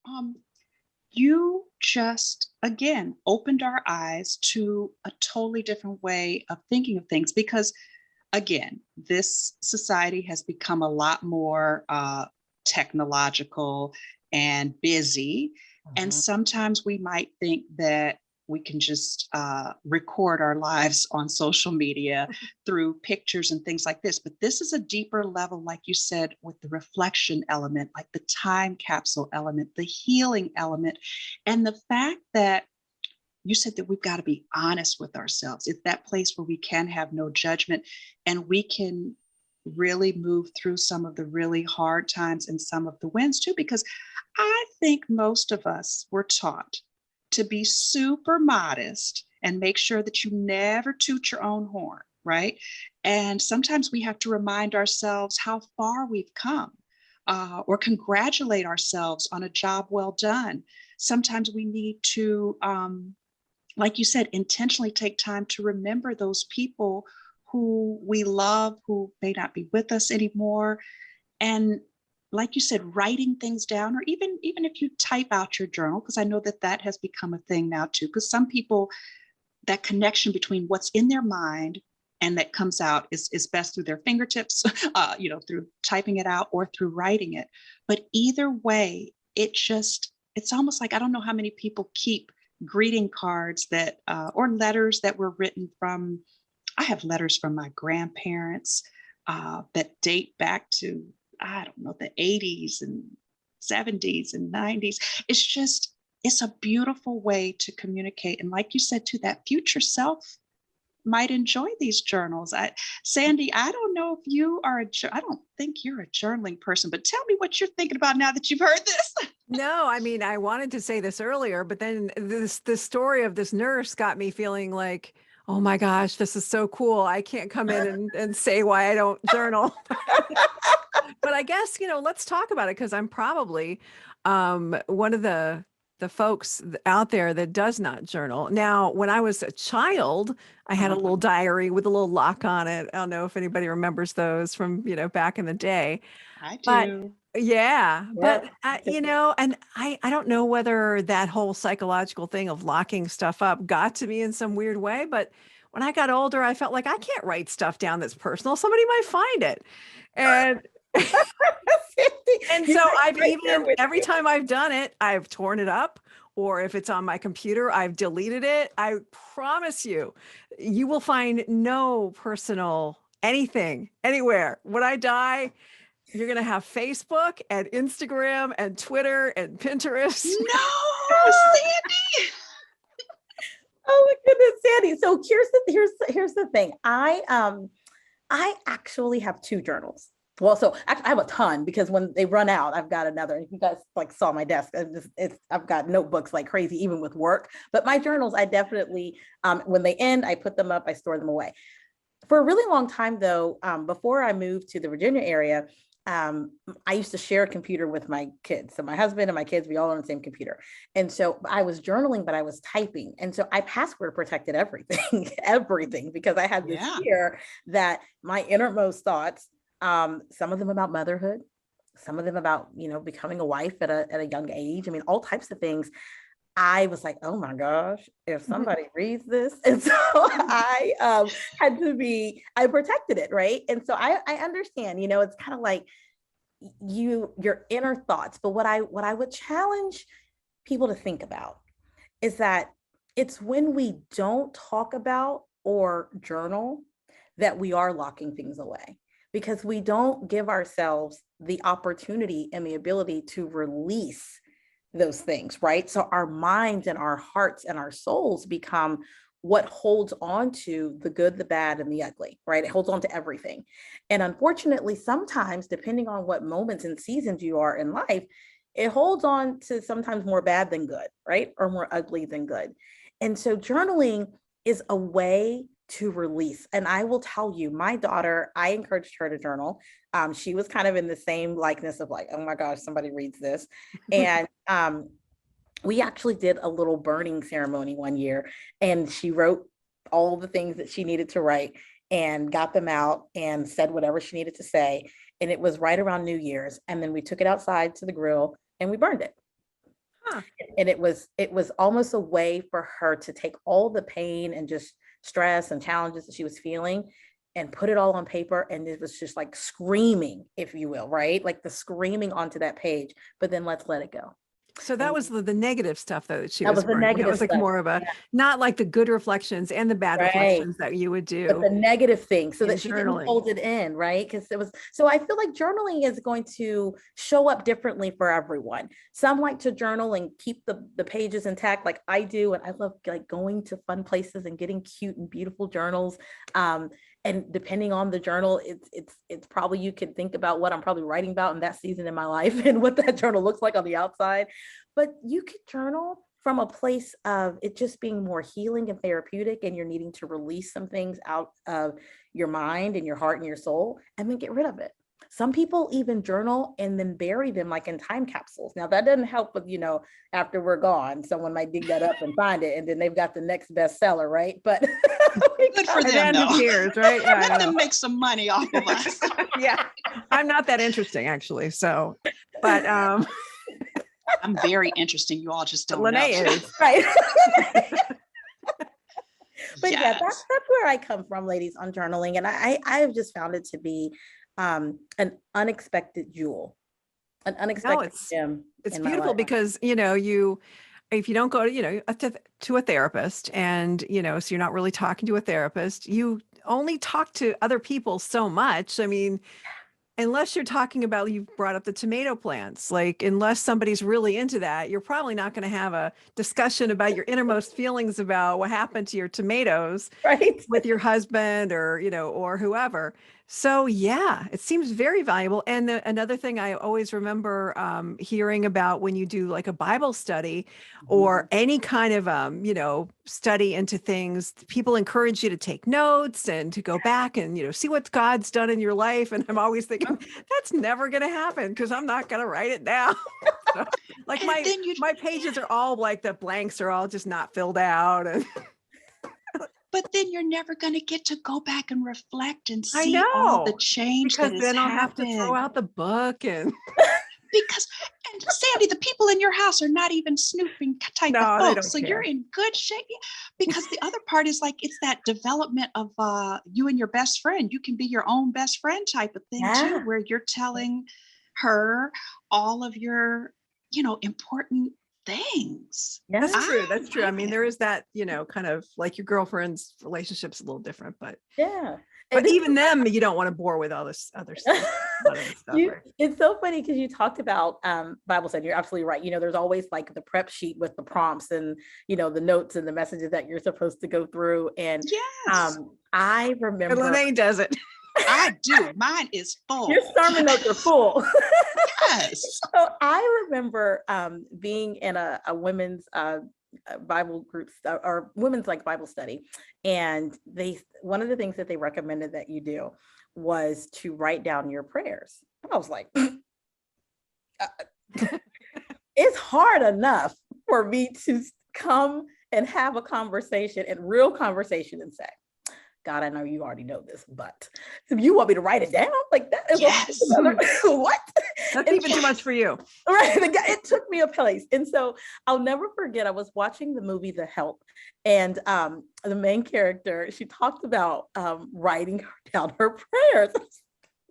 Um, you just, again, opened our eyes to a totally different way of thinking of things because, again, this society has become a lot more technological and busy. And Mhm. sometimes we might think that we can just record our lives on social media through pictures and things like this. But this is a deeper level, like you said, with the reflection element, like the time capsule element, the healing element, and the fact that you said that we've got to be honest with ourselves. It's that place where we can have no judgment and we can really move through some of the really hard times and some of the wins too. Because I think most of us were taught to be super modest and make sure that you never toot your own horn, right? And sometimes we have to remind ourselves how far we've come. Or congratulate ourselves on a job well done. Sometimes we need to like you said, intentionally take time to remember those people who we love, who may not be with us anymore. And like you said, writing things down, or even if you type out your journal, because I know that that has become a thing now too. Because some people, that connection between what's in their mind and that comes out is best through their fingertips, through typing it out or through writing it. But either way, it's almost like I don't know how many people keep greeting cards that or letters that were written from. I have letters from my grandparents that date back to I don't know the 80s and 70s and 90s. It's a beautiful way to communicate. And like you said, to that future self might enjoy these journals. Sandy, I don't know if you are I don't think you're a journaling person, but tell me what you're thinking about now that you've heard this. No, I mean, I wanted to say this earlier, but then this story of this nurse got me feeling like, oh my gosh, this is so cool. I can't come in and say why I don't journal. But I guess, let's talk about it because I'm probably one of the folks out there that does not journal. Now, when I was a child, I had a little diary with a little lock on it. I don't know if anybody remembers those from, back in the day. I But do. yeah, but Yep. and I don't know whether that whole psychological thing of locking stuff up got to me in some weird way, but when I got older, I felt like I can't write stuff down that's personal. Somebody might find it. And and You so know, I've right there even with every you. time I've done it, I've torn it up, or if it's on my computer, I've deleted it. I promise you, you will find no personal anything anywhere. When I die, you're going to have Facebook and Instagram and Twitter and Pinterest. No, Sandy. Oh my goodness, Sandy. So here's the thing. I actually have two journals. Well, so actually, I have a ton because when they run out, I've got another. If you guys like saw my desk, I've got notebooks like crazy, even with work. But my journals, I definitely, when they end, I put them up, I store them away. For a really long time, though, before I moved to the Virginia area, I used to share a computer with my kids. So my husband and my kids, we all on the same computer. And so I was journaling, but I was typing. And so I password protected everything, everything, because I had this Yeah. fear that my innermost thoughts, some of them about motherhood, some of them about, becoming a wife at a young age. I mean, all types of things. I was like, oh my gosh, if somebody reads this. And so I I protected it, right? And so I understand, it's kind of like your inner thoughts. But what I would challenge people to think about is that it's when we don't talk about or journal that we are locking things away because we don't give ourselves the opportunity and the ability to release those things, right? So our minds and our hearts and our souls become what holds on to the good, the bad, and the ugly, right? It holds on to everything. And unfortunately, sometimes, depending on what moments and seasons you are in life, it holds on to sometimes more bad than good, right? Or more ugly than good. And so journaling is a way to release. And I will tell you, my daughter, I encouraged her to journal. She was kind of in the same likeness of like, oh my gosh, somebody reads this. And we actually did a little burning ceremony one year, and she wrote all the things that she needed to write and got them out and said whatever she needed to say. And it was right around New Year's. And then we took it outside to the grill and we burned it. Huh. And it was almost a way for her to take all the pain and just stress and challenges that she was feeling and put it all on paper. And it was just like screaming, if you will, right? Like the screaming onto that page, but then let's let it go. So that was the negative stuff though that she That was was the writing. That negative was like stuff. more of a, Yeah. not like the good reflections and the bad Right. reflections that you would But do. the negative thing, so in that she didn't journaling. hold it in, right? Because it was, so I feel like journaling is going to show up differently for everyone. Some like to journal and keep the pages intact, like I do, and I love like going to fun places and getting cute and beautiful journals. And depending on the journal, it's probably, you could think about what I'm probably writing about in that season in my life and what that journal looks like on the outside. But you could journal from a place of it just being more healing and therapeutic, and you're needing to release some things out of your mind and your heart and your soul, and then get rid of it. Some people even journal and then bury them like in time capsules. Now that doesn't help with, after we're gone, someone might dig that up and find it, and then they've got the next bestseller, right? But good for them, who though. cares, right? Yeah, Let them make some money off of us. Yeah, I'm not that interesting actually. So, but I'm very interesting. You all just don't know. Lanee is. right. But Yes. yeah, that's where I come from, ladies, on journaling. And I have just found it to be an unexpected jewel, an unexpected gem. It's in my beautiful life. because, if you don't go to a therapist and, so you're not really talking to a therapist, you only talk to other people so much. I mean, unless you're talking about, you brought up the tomato plants, like unless somebody's really into that, you're probably not going to have a discussion about your innermost feelings about what happened to your tomatoes right. with your husband or, or whoever. So yeah, it seems very valuable. And another thing I always remember hearing about when you do like a Bible study or any kind of, study into things, people encourage you to take notes and to go back and, see what God's done in your life. And I'm always thinking that's never going to happen because I'm not going to write it down. So, like my pages are all like the blanks are all just not filled out. And but then you're never going to get to go back and reflect and I see know, all the change because that has then I'll happened. have to throw out the book and and Sandy, the people in your house are not even snooping type No, of they folks. don't So you're care. in good shape. Because the other part is like it's that development of you and your best friend. You can be your own best friend type of thing too, where you're telling her all of your, important things. Yeah. That's true. I mean, there is that, kind of like your girlfriend's relationship's a little different, but Yeah. but even them, you don't want to bore with all this other stuff. Right? It's so funny because you talked about Bible study. You're absolutely right. There's always like the prep sheet with the prompts and, the notes and the messages that you're supposed to go through. And yes, I remember. And Lanee does it. I do. Mine is full. Your sermon notes are full. Yes. So I remember being in a women's Bible groups or women's like Bible study. And one of the things that they recommended that you do was to write down your prayers. And I was like, it's hard enough for me to come and have a conversation and real conversation and say, God, I know you already know this, but if you want me to write it down, like that is another what? That's even too much for you. Right. It took me a place. And so I'll never forget, I was watching the movie The Help, and the main character, she talked about writing down her prayers.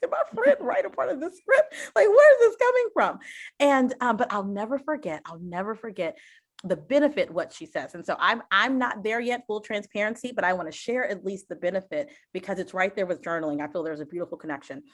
Did my friend write a part of the script? Like, where's this coming from? And but I'll never forget the benefit what she says. And so I'm not there yet, full transparency, but I want to share at least the benefit because it's right there with journaling. I feel there's a beautiful connection.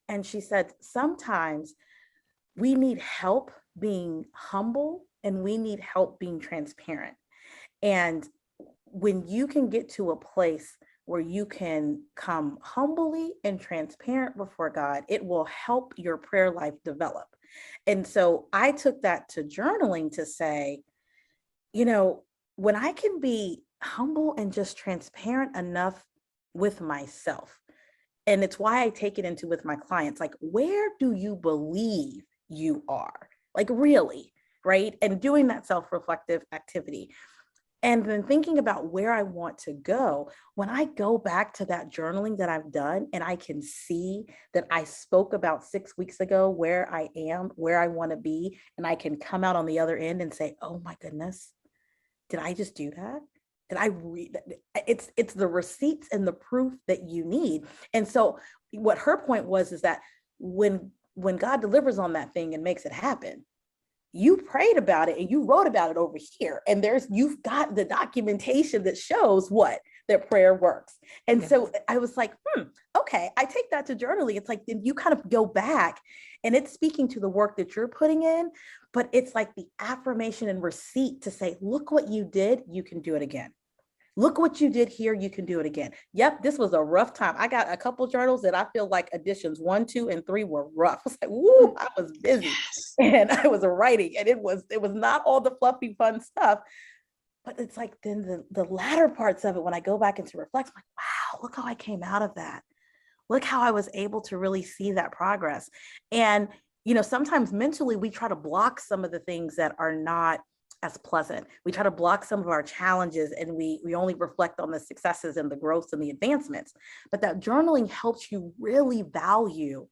And she said, sometimes we need help being humble and we need help being transparent. And when you can get to a place where you can come humbly and transparent before God, it will help your prayer life develop. And so I took that to journaling to say, when I can be humble and just transparent enough with myself, and it's why I take it into with my clients, like, where do you believe you are? Like, really, right? And doing that self-reflective activity. And then thinking about where I want to go, when I go back to that journaling that I've done and I can see that I spoke about 6 weeks ago where I am, where I want to be, and I can come out on the other end and say, oh my goodness, did I just do that? Did I read? It's the receipts and the proof that you need. And so what her point was is that when God delivers on that thing and makes it happen, you prayed about it and you wrote about it over here. And you've got the documentation that shows what that prayer works. And so I was like, okay, I take that to journaling. It's like, then you kind of go back and it's speaking to the work that you're putting in, but it's like the affirmation and receipt to say, look what you did, you can do it again. Look what you did here, you can do it again. Yep, this was a rough time. I got a couple journals that I feel like editions 1, 2, and 3 were rough. I was like, woo, I was busy and I was writing, and it was not all the fluffy fun stuff. But it's like then the latter parts of it, when I go back and to reflect, I'm like, wow, look how I came out of that. Look how I was able to really see that progress. And, sometimes mentally we try to block some of the things that are not as pleasant. We try to block some of our challenges and we only reflect on the successes and the growths and the advancements. But that journaling helps you really value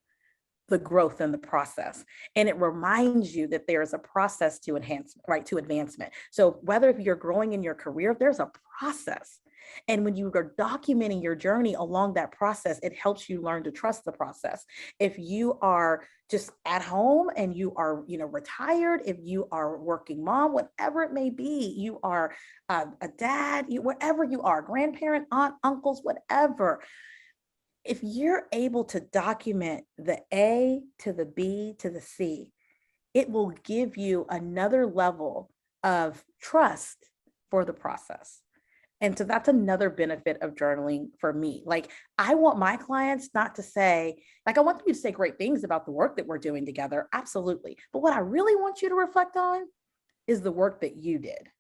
the growth in the process. And it reminds you that there's a process to enhancement, right? To advancement. So whether if you're growing in your career, there's a process. And when you are documenting your journey along that process, it helps you learn to trust the process. If you are just at home and you are, retired, if you are a working mom, whatever it may be, you are a dad, wherever you are, grandparent, aunt, uncles, whatever. If you're able to document the A to the B to the C, it will give you another level of trust for the process. And so that's another benefit of journaling for me. Like, I want my clients not to say, I want them to say great things about the work that we're doing together. Absolutely. But what I really want you to reflect on is the work that you did.